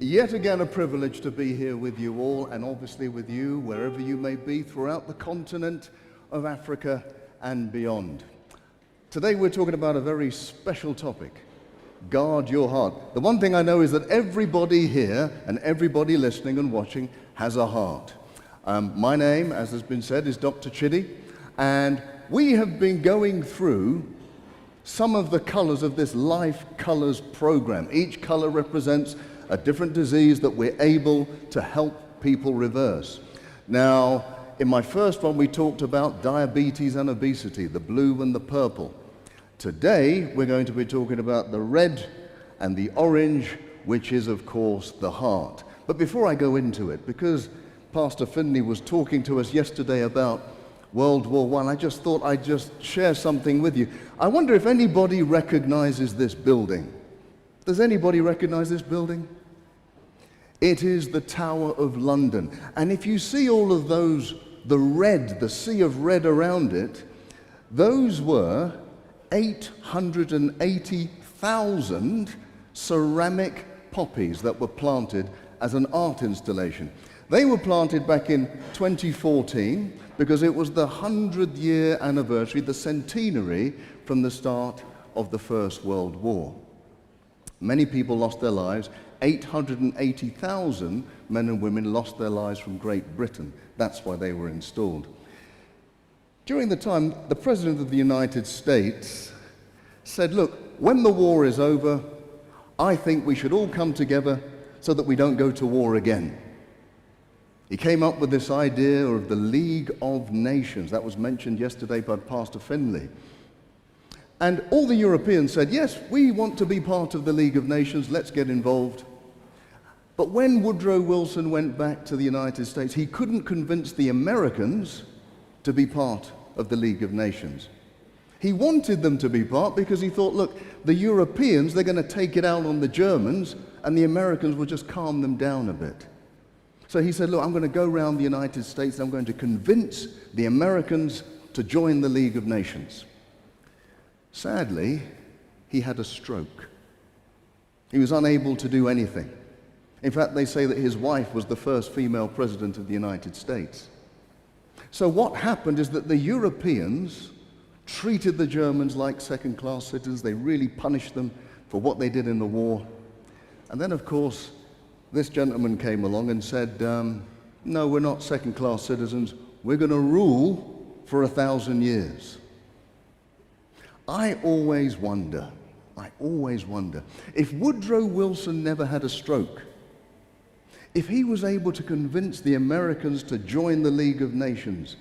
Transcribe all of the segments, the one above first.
Yet again, a privilege to be here with you all, and obviously with you, wherever you may be, throughout the continent of Africa and beyond. Today we're talking about a very special topic: guard your heart. The one thing I know is that everybody here and everybody listening and watching has a heart. My name, as has been said, is Dr. Chidi, and we have been going through some of the colors of this Life Colors program. Each color represents a different disease that we're able to help people reverse. Now, in my first one, we talked about diabetes and obesity, the blue and the purple. Today, we're going to be talking about the red and the orange, which is, of course, the heart. But before I go into it, because Pastor Finley was talking to us yesterday about World War I just thought I'd just share something with you. I wonder if anybody recognizes this building. Does anybody recognize this building? It is the Tower of London. And if you see all of those, the red, the sea of red around it, those were 880,000 ceramic poppies that were planted as an art installation. They were planted back in 2014 because it was the 100-year anniversary, the centenary from the start of the First World War. Many people lost their lives. 880,000 men and women lost their lives from Great Britain. That's why they were installed. During the time, the President of the United States said, look, when the war is over, I think we should all come together so that we don't go to war again. He came up with this idea of the League of Nations. That was mentioned yesterday by Pastor Finley. And all the Europeans said, yes, we want to be part of the League of Nations, let's get involved. But when Woodrow Wilson went back to the United States, he couldn't convince the Americans to be part of the League of Nations. He wanted them to be part because he thought, look, the Europeans, they're going to take it out on the Germans, and the Americans will just calm them down a bit. So he said, look, I'm going to go around the United States, and I'm going to convince the Americans to join the League of Nations. Sadly, he had a stroke. He was unable to do anything. In fact, they say that his wife was the first female president of the United States. So what happened is that the Europeans treated the Germans like second-class citizens. They really punished them for what they did in the war. And then, of course, this gentleman came along and said, no, we're not second-class citizens. We're going to rule for 1,000 years. I always wonder, if Woodrow Wilson never had a stroke, if he was able to convince the Americans to join the League of Nations,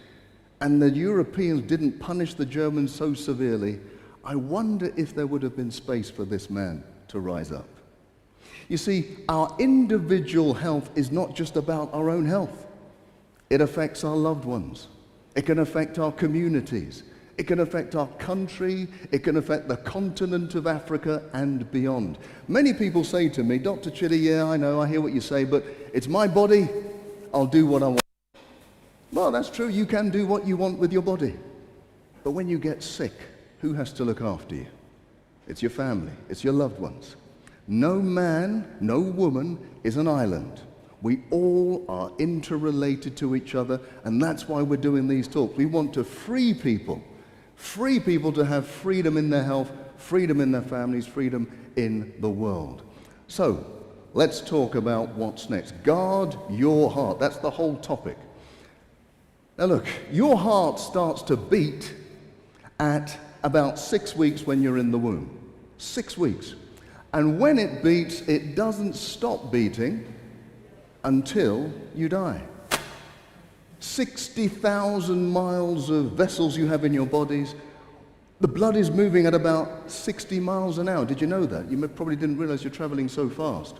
and the Europeans didn't punish the Germans so severely, I wonder if there would have been space for this man to rise up. You see, our individual health is not just about our own health. It affects our loved ones. It can affect our communities. It can affect our country, it can affect the continent of Africa and beyond. Many people say to me, Dr. Chidi, yeah, I know, I hear what you say, but it's my body, I'll do what I want. Well, that's true, you can do what you want with your body. But when you get sick, who has to look after you? It's your family, it's your loved ones. No man, no woman is an island. We all are interrelated to each other, and that's why we're doing these talks. We want to free people to have freedom in their health, freedom in their families, freedom in the world. So, let's talk about what's next. Guard your heart. That's the whole topic. Now look, your heart starts to beat at about 6 weeks when you're in the womb. 6 weeks. And when it beats, it doesn't stop beating until you die. 60,000 miles of vessels you have in your bodies. The blood is moving at about 60 miles an hour. Did you know that? You probably didn't realize you're traveling so fast.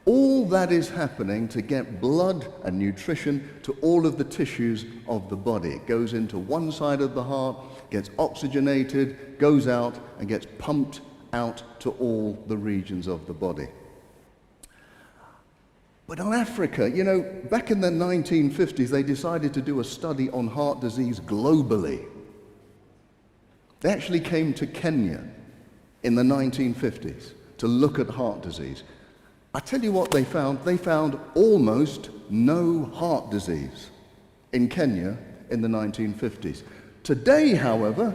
All that is happening to get blood and nutrition to all of the tissues of the body. It goes into one side of the heart, gets oxygenated, goes out, and gets pumped out to all the regions of the body. But in Africa, you know, back in the 1950s, they decided to do a study on heart disease globally. They actually came to Kenya in the 1950s to look at heart disease. I tell you what they found. They found almost no heart disease in Kenya in the 1950s. Today, however,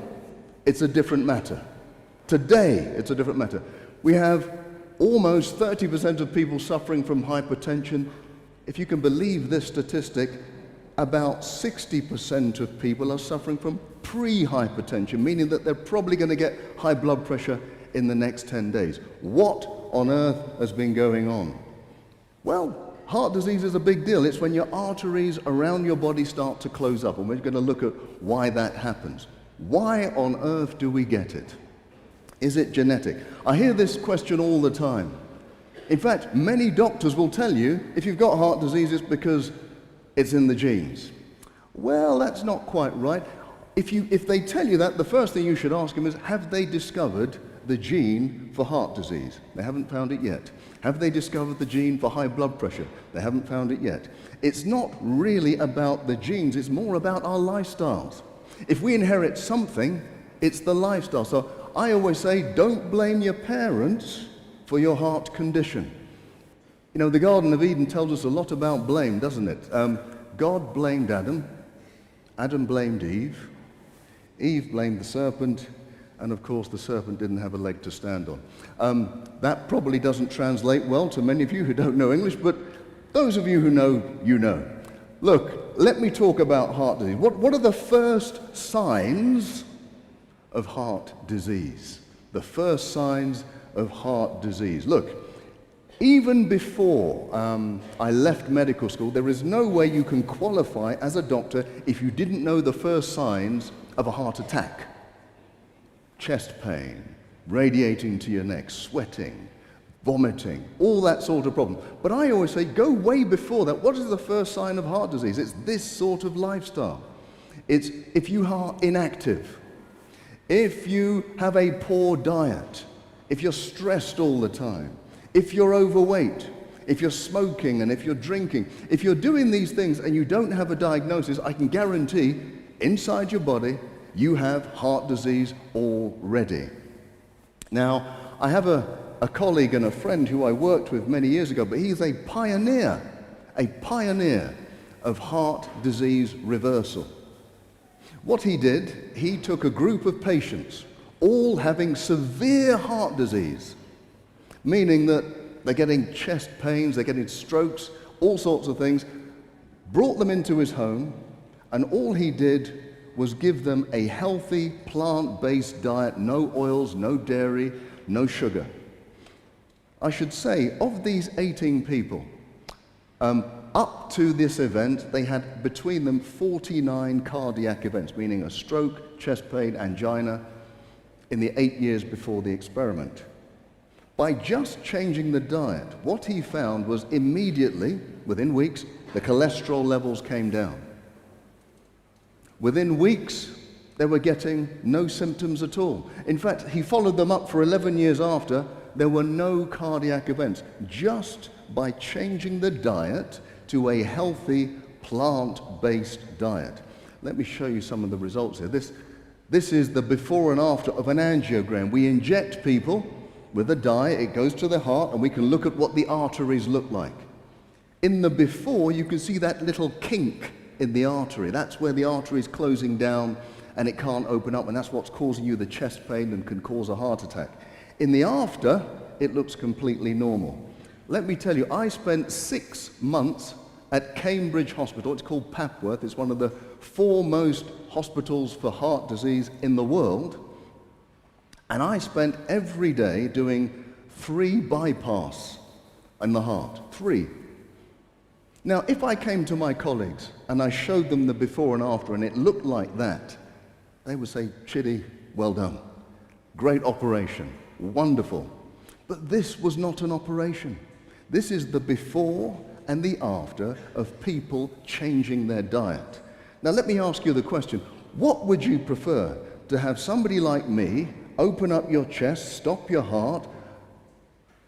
it's a different matter. Today, it's a different matter. We have almost 30% of people suffering from hypertension. If you can believe this statistic, about 60% of people are suffering from pre-hypertension, meaning that they're probably going to get high blood pressure in the next 10 days. What on earth has been going on? Well, heart disease is a big deal. It's when your arteries around your body start to close up, and we're going to look at why that happens. Why on earth do we get it? Is it genetic? I hear this question all the time. In fact, many doctors will tell you if you've got heart disease, it's because it's in the genes. Well, that's not quite right. If they tell you that, the first thing you should ask them is, have they discovered the gene for heart disease? They haven't found it yet. Have they discovered the gene for high blood pressure? They haven't found it yet. It's not really about the genes, it's more about our lifestyles. If we inherit something, it's the lifestyle. So I always say, don't blame your parents for your heart condition. You know, the Garden of Eden tells us a lot about blame, doesn't it? God blamed Adam, Adam blamed Eve, Eve blamed the serpent, and of course the serpent didn't have a leg to stand on. That probably doesn't translate well to many of you who don't know English, but those of you who know, you know. Look, let me talk about heart disease. What are the first signs of heart disease? The first signs of heart disease. Look, even before I left medical school, there is no way you can qualify as a doctor if you didn't know the first signs of a heart attack. Chest pain, radiating to your neck, sweating, vomiting, all that sort of problem. But I always say, go way before that. What is the first sign of heart disease? It's this sort of lifestyle. It's if you are inactive, if you have a poor diet, if you're stressed all the time, if you're overweight, if you're smoking and if you're drinking, if you're doing these things and you don't have a diagnosis, I can guarantee inside your body you have heart disease already. Now, I have a colleague and a friend who I worked with many years ago, but he's a pioneer of heart disease reversal. What he did, he took a group of patients, all having severe heart disease, meaning that they're getting chest pains, they're getting strokes, all sorts of things, brought them into his home, and all he did was give them a healthy plant-based diet, no oils, no dairy, no sugar. I should say, of these 18 people, up to this event, they had between them 49 cardiac events, meaning a stroke, chest pain, angina, in the 8 years before the experiment. By just changing the diet, what he found was immediately, within weeks, the cholesterol levels came down. Within weeks, they were getting no symptoms at all. In fact, he followed them up for 11 years after. There were no cardiac events, just by changing the diet to a healthy plant-based diet. Let me show you some of the results here. This is the before and after of an angiogram. We inject people with a dye, it goes to the heart, and we can look at what the arteries look like. In the before, you can see that little kink in the artery. That's where the artery is closing down and it can't open up, and that's what's causing you the chest pain and can cause a heart attack. In the after, it looks completely normal. Let me tell you, I spent 6 months at Cambridge Hospital. It's called Papworth. It's one of the foremost hospitals for heart disease in the world. And I spent every day doing 3 bypass in the heart. 3. Now, if I came to my colleagues and I showed them the before and after and it looked like that, they would say, Chidi, well done. Great operation. Wonderful. But this was not an operation. This is the before and the after of people changing their diet. Now, let me ask you the question. What would you prefer? To have somebody like me open up your chest, stop your heart,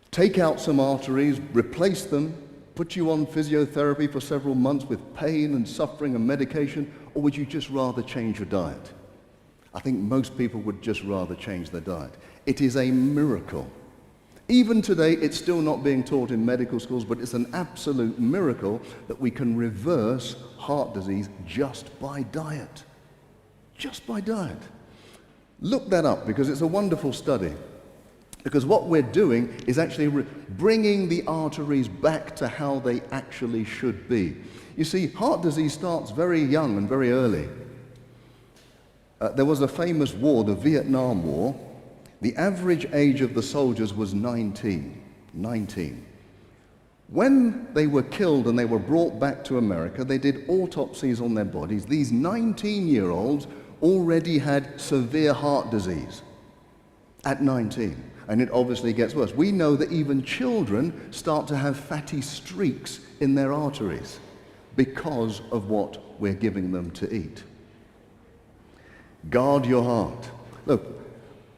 take out some arteries, replace them, put you on physiotherapy for several months with pain and suffering and medication, or would you just rather change your diet? I think most people would just rather change their diet. It is a miracle. Even today, it's still not being taught in medical schools, but it's an absolute miracle that we can reverse heart disease just by diet. Just by diet. Look that up, because it's a wonderful study. Because what we're doing is actually bringing the arteries back to how they actually should be. You see, heart disease starts very young and very early. There was a famous war, the Vietnam War. The average age of the soldiers was 19. When they were killed and they were brought back to America, they did autopsies on their bodies. These 19-year-olds already had severe heart disease at 19. And it obviously gets worse. We know that even children start to have fatty streaks in their arteries because of what we're giving them to eat. Guard your heart. Look,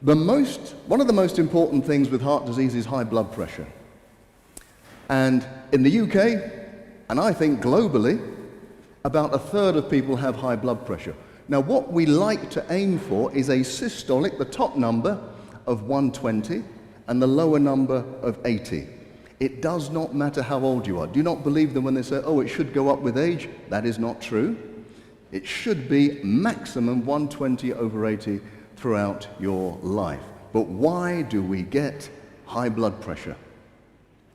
one of the most important things with heart disease is high blood pressure. And in the UK, and I think globally, about a third of people have high blood pressure. Now, what we like to aim for is a systolic, the top number, of 120 and the lower number of 80. It does not matter how old you are. Do not believe them when they say, oh, it should go up with age. That is not true. It should be maximum 120 over 80 throughout your life. But why do we get high blood pressure?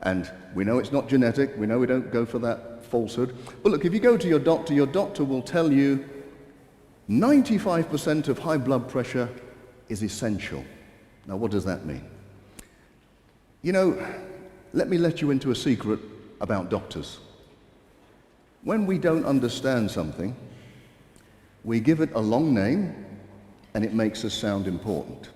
And we know it's not genetic. We know we don't go for that falsehood. But look, if you go to your doctor will tell you 95% of high blood pressure is essential. Now, what does that mean? You know, let me let you into a secret about doctors. When we don't understand something, we give it a long name and it makes us sound important.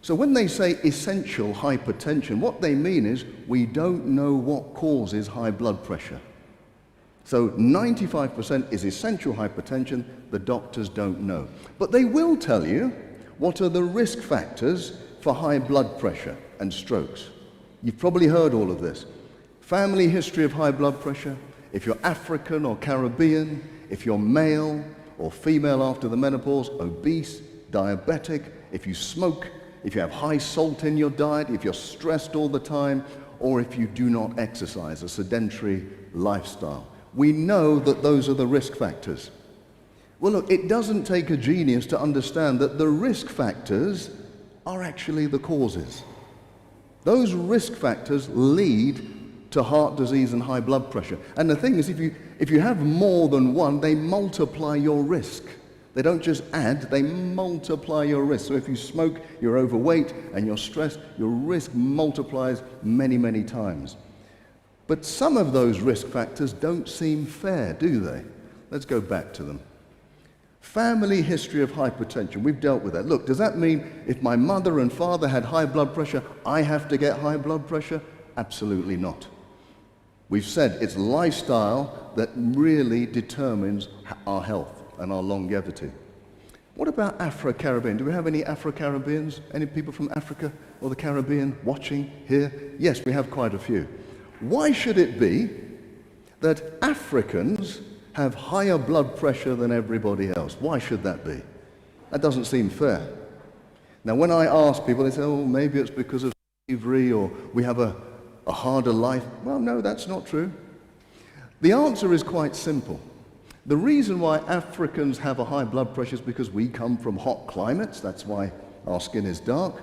So when they say essential hypertension, what they mean is we don't know what causes high blood pressure. So 95% is essential hypertension, the doctors don't know. But they will tell you what are the risk factors for high blood pressure and strokes. You've probably heard all of this. Family history of high blood pressure, if you're African or Caribbean, if you're male or female after the menopause, obese, diabetic, if you smoke, if you have high salt in your diet, if you're stressed all the time, or if you do not exercise, a sedentary lifestyle. We know that those are the risk factors. Well, look, it doesn't take a genius to understand that the risk factors are actually the causes. Those risk factors lead to heart disease and high blood pressure. And the thing is, if you have more than one, they multiply your risk. They don't just add, they multiply your risk. So if you smoke, you're overweight, and you're stressed, your risk multiplies many, many times. But some of those risk factors don't seem fair, do they? Let's go back to them. Family history of hypertension, we've dealt with that. Look, does that mean if my mother and father had high blood pressure, I have to get high blood pressure? Absolutely not. We've said it's lifestyle that really determines our health and our longevity. What about Afro-Caribbean? Do we have any Afro-Caribbeans? Any people from Africa or the Caribbean watching here? Yes, we have quite a few. Why should it be that Africans have higher blood pressure than everybody else? Why should that be? That doesn't seem fair. Now, when I ask people, they say, oh, maybe it's because of slavery or we have a harder life. Well, no, that's not true. The answer is quite simple. The reason why Africans have a high blood pressure is because we come from hot climates. That's why our skin is dark.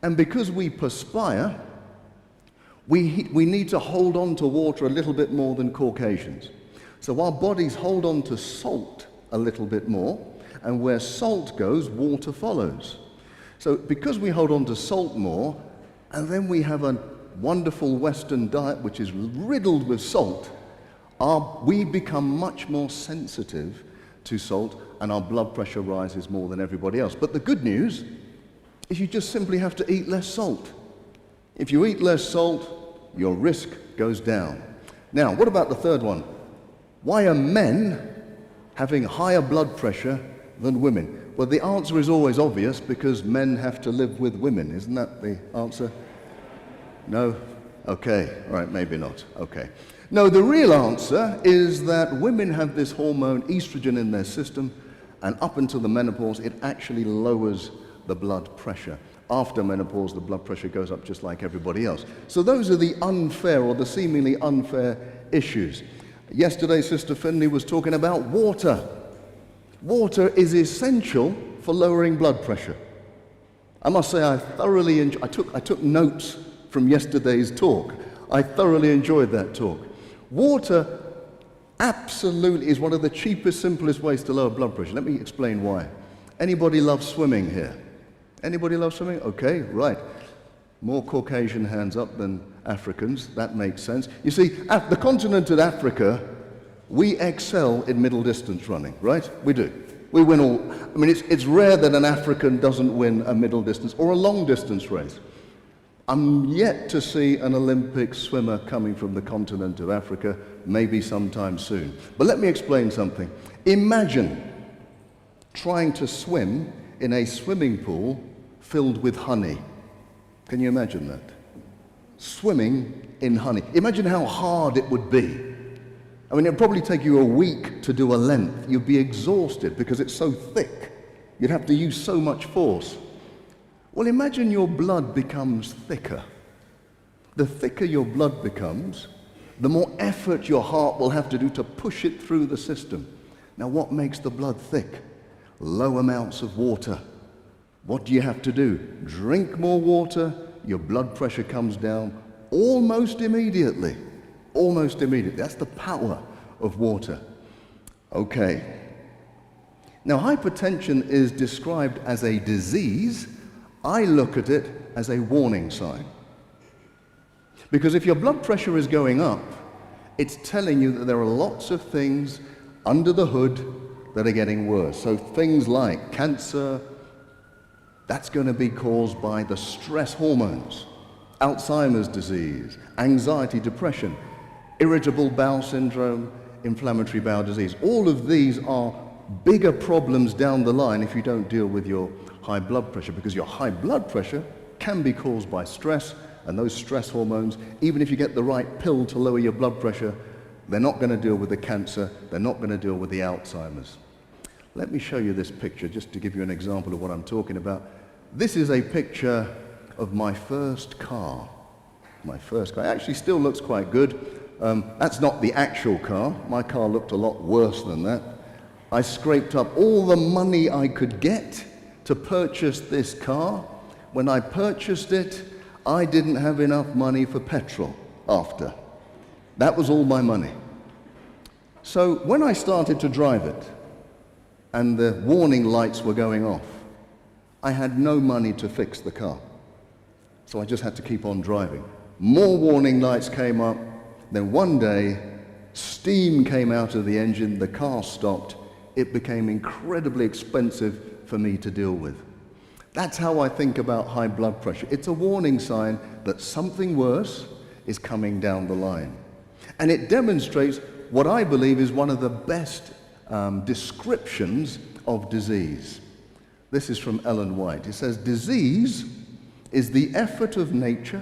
And because we perspire, we need to hold on to water a little bit more than Caucasians. So our bodies hold on to salt a little bit more, and where salt goes, water follows. So because we hold on to salt more, and then we have a wonderful Western diet which is riddled with salt, we become much more sensitive to salt, and our blood pressure rises more than everybody else. But the good news is you just simply have to eat less salt. If you eat less salt, your risk goes down. Now, what about the third one? Why are men having higher blood pressure than women? Well, the answer is always obvious, because men have to live with women. Isn't that the answer? No? Okay. All right, maybe not. Okay. No, the real answer is that women have this hormone estrogen in their system, and up until the menopause, it actually lowers the blood pressure. After menopause, the blood pressure goes up just like everybody else. So those are the unfair or the seemingly unfair issues. Yesterday, Sister Finley was talking about water. Water is essential for lowering blood pressure. I must say I thoroughly I took notes from yesterday's talk. I thoroughly enjoyed that talk. Water absolutely is one of the cheapest, simplest ways to lower blood pressure. Let me explain why. Anybody love swimming here? Anybody love swimming? Okay, right. More Caucasian hands up than Africans. That makes sense. You see, the continent of Africa, we excel in middle distance running, right? We do. We win all. I mean, it's rare that an African doesn't win a middle distance or a long distance race. I'm yet to see an Olympic swimmer coming from the continent of Africa, maybe sometime soon. But let me explain something. Imagine trying to swim in a swimming pool filled with honey. Can you imagine that? Swimming in honey. Imagine how hard it would be. I mean, it would probably take you a week to do a length. You'd be exhausted because it's so thick. You'd have to use so much force. Well, imagine your blood becomes thicker. The thicker your blood becomes, the more effort your heart will have to do to push it through the system. Now, what makes the blood thick? Low amounts of water. What do you have to do? Drink more water, your blood pressure comes down almost immediately. Almost immediately. That's the power of water. Okay. Now, hypertension is described as a disease. I look at it as a warning sign. Because if your blood pressure is going up, it's telling you that there are lots of things under the hood that are getting worse. So things like cancer, that's going to be caused by the stress hormones, Alzheimer's disease, anxiety, depression, irritable bowel syndrome, inflammatory bowel disease. All of these are bigger problems down the line if you don't deal with your high blood pressure, because your high blood pressure can be caused by stress, and those stress hormones, even if you get the right pill to lower your blood pressure, they're not going to deal with the cancer, they're not going to deal with the Alzheimer's. Let me show you this picture just to give you an example of what I'm talking about. This is a picture of my first car. My first car. It actually still looks quite good. That's not the actual car. My car looked a lot worse than that. I scraped up all the money I could get to purchase this car. When I purchased it, I didn't have enough money for petrol after. That was all my money. So when I started to drive it, and the warning lights were going off, I had no money to fix the car. So I just had to keep on driving. More warning lights came up. Then one day, steam came out of the engine, the car stopped. It became incredibly expensive for me to deal with. That's how I think about high blood pressure. It's a warning sign that something worse is coming down the line. And it demonstrates what I believe is one of the best descriptions of disease. This is from Ellen White. It says, disease is the effort of nature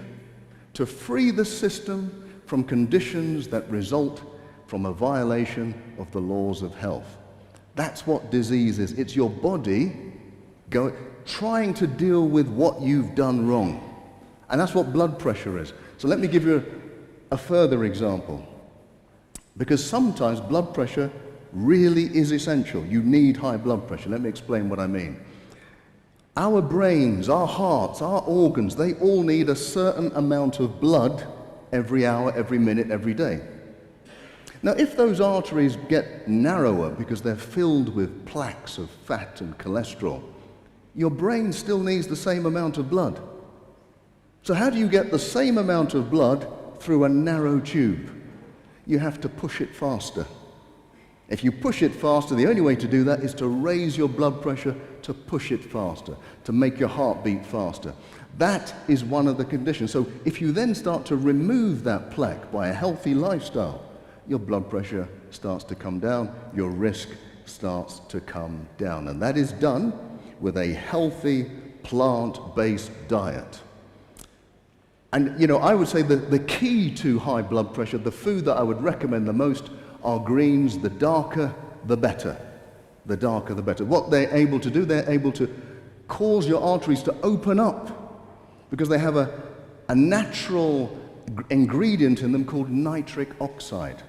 to free the system from conditions that result from a violation of the laws of health. That's what disease is. It's your body trying to deal with what you've done wrong. And that's what blood pressure is. So let me give you a further example. Because sometimes blood pressure really is essential. You need high blood pressure. Let me explain what I mean. Our brains, our hearts, our organs, they all need a certain amount of blood every hour, every minute, every day. Now, if those arteries get narrower because they're filled with plaques of fat and cholesterol, your brain still needs the same amount of blood. So how do you get the same amount of blood through a narrow tube? You have to push it faster. If you push it faster, the only way to do that is to raise your blood pressure, to push it faster, to make your heart beat faster. That is one of the conditions. So if you then start to remove that plaque by a healthy lifestyle, your blood pressure starts to come down, your risk starts to come down. And that is done with a healthy plant-based diet. And, you know, I would say that the key to high blood pressure, the food that I would recommend the most are greens. The darker, the better. The darker, the better. What they're able to do, they're able to cause your arteries to open up because they have a natural ingredient in them called nitric oxide.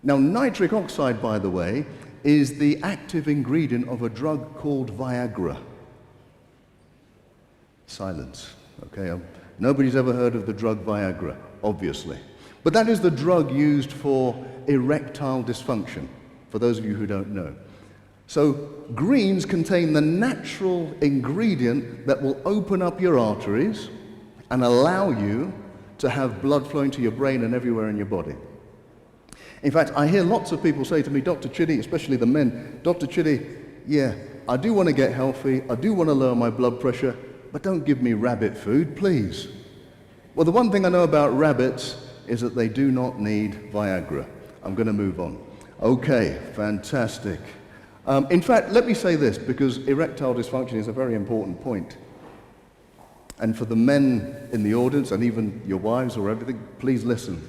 Now, nitric oxide, by the way, is the active ingredient of a drug called Viagra. Silence. Okay, nobody's ever heard of the drug Viagra, obviously. But that is the drug used for erectile dysfunction, for those of you who don't know. So greens contain the natural ingredient that will open up your arteries and allow you to have blood flowing to your brain and everywhere in your body. In fact, I hear lots of people say to me, Dr. Chidi, especially the men, Dr. Chidi, yeah, I do want to get healthy, I do want to lower my blood pressure, but don't give me rabbit food, please. Well, the one thing I know about rabbits is that they do not need Viagra. I'm going to move on. Okay, fantastic. In fact, let me say this, because erectile dysfunction is a very important point. And for the men in the audience, and even your wives or everything, please listen.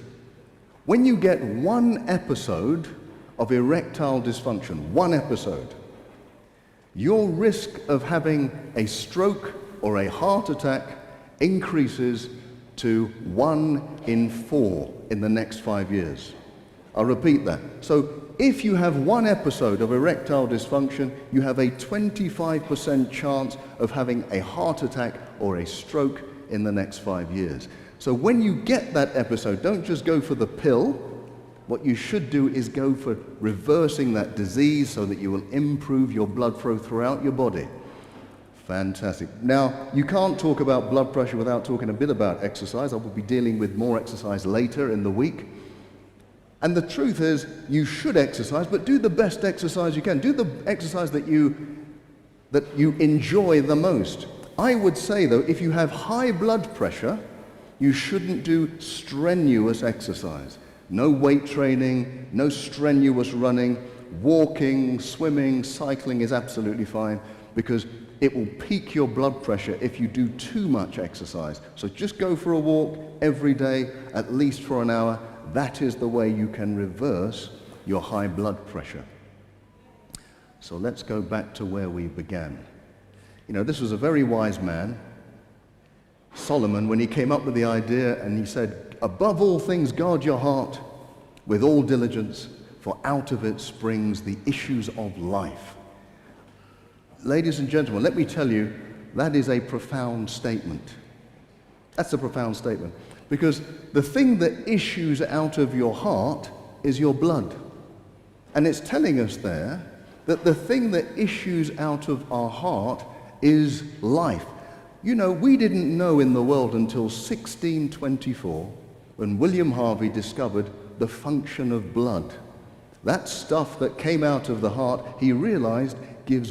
When you get one episode of erectile dysfunction, one episode, your risk of having a stroke or a heart attack increases to 1 in 4 in the next 5 years. I'll repeat that. So if you have one episode of erectile dysfunction, you have a 25% chance of having a heart attack or a stroke in the next 5 years. So when you get that episode, don't just go for the pill. What you should do is go for reversing that disease so that you will improve your blood flow throughout your body. Fantastic. Now, you can't talk about blood pressure without talking a bit about exercise. I will be dealing with more exercise later in the week. And the truth is, you should exercise, but do the best exercise you can. Do the exercise that you enjoy the most. I would say, though, if you have high blood pressure, you shouldn't do strenuous exercise. No weight training, no strenuous running, walking, swimming, cycling is absolutely fine, because it will peak your blood pressure if you do too much exercise. So just go for a walk every day, at least for an hour. That is the way you can reverse your high blood pressure. So let's go back to where we began. You know, this was a very wise man, Solomon, when he came up with the idea, and he said, above all things, guard your heart with all diligence, for out of it springs the issues of life. Ladies and gentlemen, let me tell you, that is a profound statement. That's a profound statement. Because the thing that issues out of your heart is your blood. And it's telling us there that the thing that issues out of our heart is life. You know, we didn't know in the world until 1624, when William Harvey discovered the function of blood. That stuff that came out of the heart, he realized, gives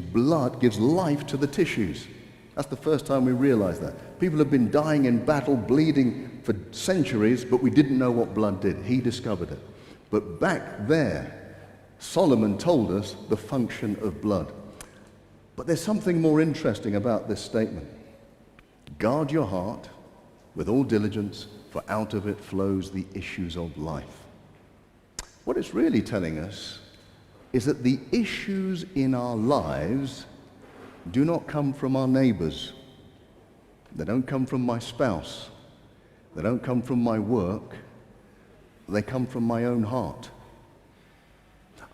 life to the tissues. That's the first time we realized that. People have been dying in battle, bleeding for centuries, but we didn't know what blood did. He discovered it. But back there, Solomon told us the function of blood. But there's something more interesting about this statement. Guard your heart with all diligence, for out of it flows the issues of life. What it's really telling us is that the issues in our lives do not come from our neighbors. They don't come from my spouse. They don't come from my work. They come from my own heart.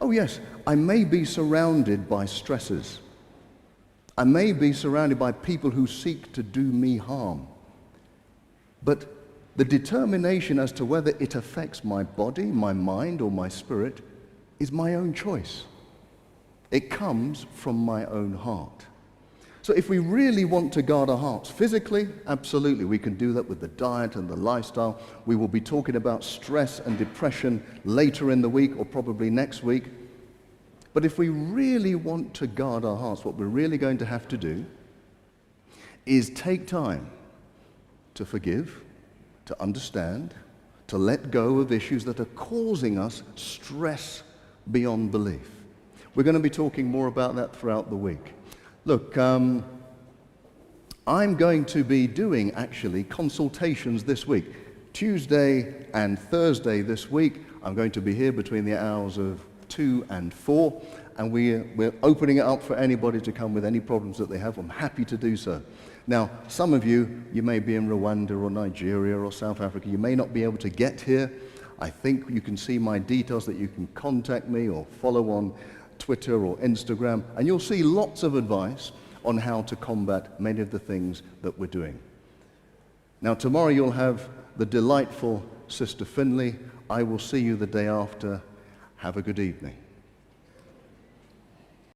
Oh yes, I may be surrounded by stresses. I may be surrounded by people who seek to do me harm. But the determination as to whether it affects my body, my mind, or my spirit is my own choice. It comes from my own heart. So if we really want to guard our hearts physically, absolutely, we can do that with the diet and the lifestyle. We will be talking about stress and depression later in the week, or probably next week. But if we really want to guard our hearts, what we're really going to have to do is take time to forgive, to understand, to let go of issues that are causing us stress beyond belief. We're going to be talking more about that throughout the week. Look, I'm going to be doing, actually, consultations this week. Tuesday and Thursday this week, I'm going to be here between the hours of 2 and 4, and we're opening it up for anybody to come with any problems that they have. I'm happy to do so. Now, some of you may be in Rwanda or Nigeria or South Africa. You may not be able to get here. I think you can see my details that you can contact me or follow on Twitter or Instagram, and you'll see lots of advice on how to combat many of the things that we're doing. Now, tomorrow you'll have the delightful Sister Finley. I will see you the day after. Have a good evening.